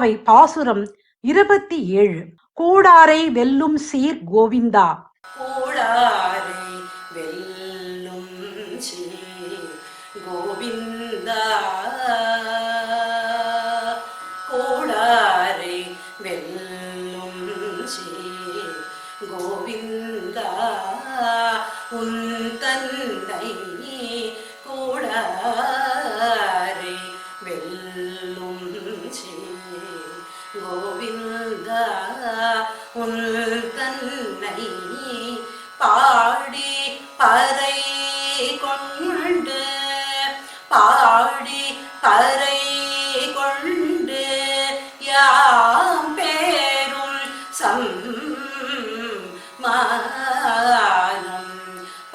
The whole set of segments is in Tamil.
திருப்பாவை பாசுரம் 27. கூடாரை வெல்லும் சீர் கோவிந்தா. கூடாரை வெல்லும் சீர் கோவிந்தா. கூடாரை வெல்லும் சீர் கோவிந்தா. உன் தந்தை கூடாரை வெல்லும் சீர் கோவிந்தா. உன் தன்னை பாடி பறை கொண்டு பாடி பறை கொண்டு யாம் பேரும் சம்மானம்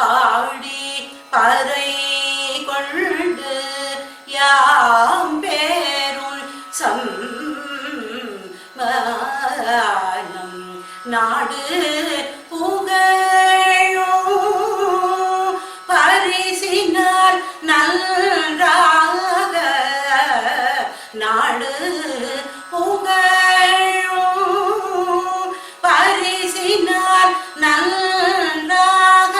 பாடி பறை கொண்டு யாம் பேரும் சம்மானம் நாடு புகழும் பரிசினால் நன்றாக நாடு புகழும் பரிசினால் நன்றாக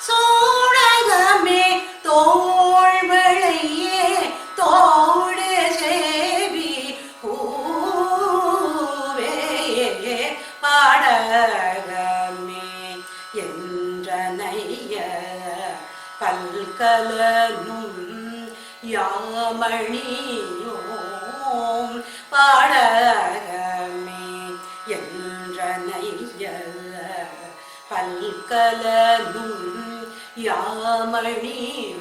சூடகமே தோள்வளையே தோடு சேவி பாடகமே என்றனைய பல்கலனும் யாமணியோம் பாடகமே என்றனைய பல்கலனும் யாமணியோம்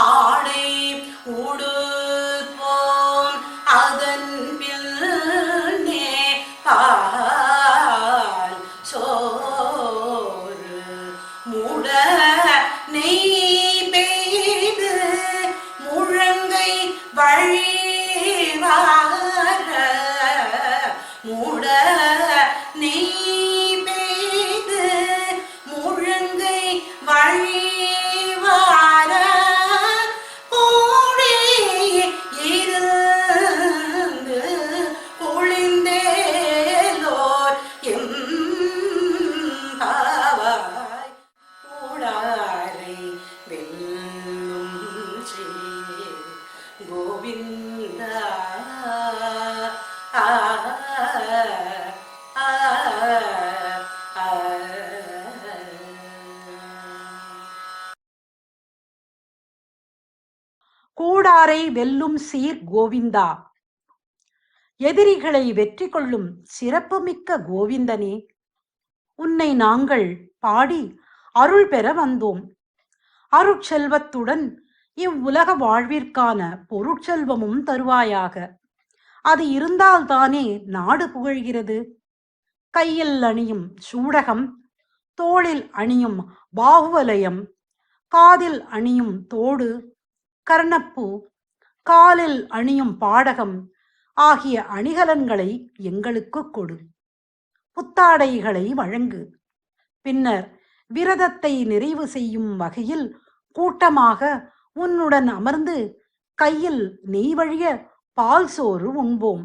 ஆடை உடுப்போம் அதன் பின்னே பால் சோறு மூட நெய் பெய்து முழங்கை வழிவார மூட நெய் பெய்து முழங்கை வழிவார கூடி இருந்து குளிந்தேலோர் எம்பாவாய். கூடாரை வெல்லும் சீர் கோவிந்தா. கூடாரை வெல்லும் சீர் கோவிந்தா. எதிரிகளை வெற்றி கொள்ளும் சிறப்புமிக்க கோவிந்தனே, உன்னை நாங்கள் பாடி அருள் பெற வந்தோம். அருட்செல்வத்துடன் இவ்வுலக வாழ்விற்கான பொருட்செல்வமும் தருவாயாக. அது இருந்தால்தானே நாடு புகழ்கிறது. கையில் அணியும் சூடகம், தோளில் அணியும் பாகுவலயம், காதில் அணியும் தோடு, கர்ணப்பூ, காலில் அணியும் பாடகம் ஆகிய அணிகலன்களை எங்களுக்கு கொடு. புத்தாடைகளை வழங்கு. பின்னர் விரதத்தை நிறைவு செய்யும் வகையில் கூட்டமாக உன்னுடன் அமர்ந்து கையில் நெய் வழிய பால் சோறு உண்போம்.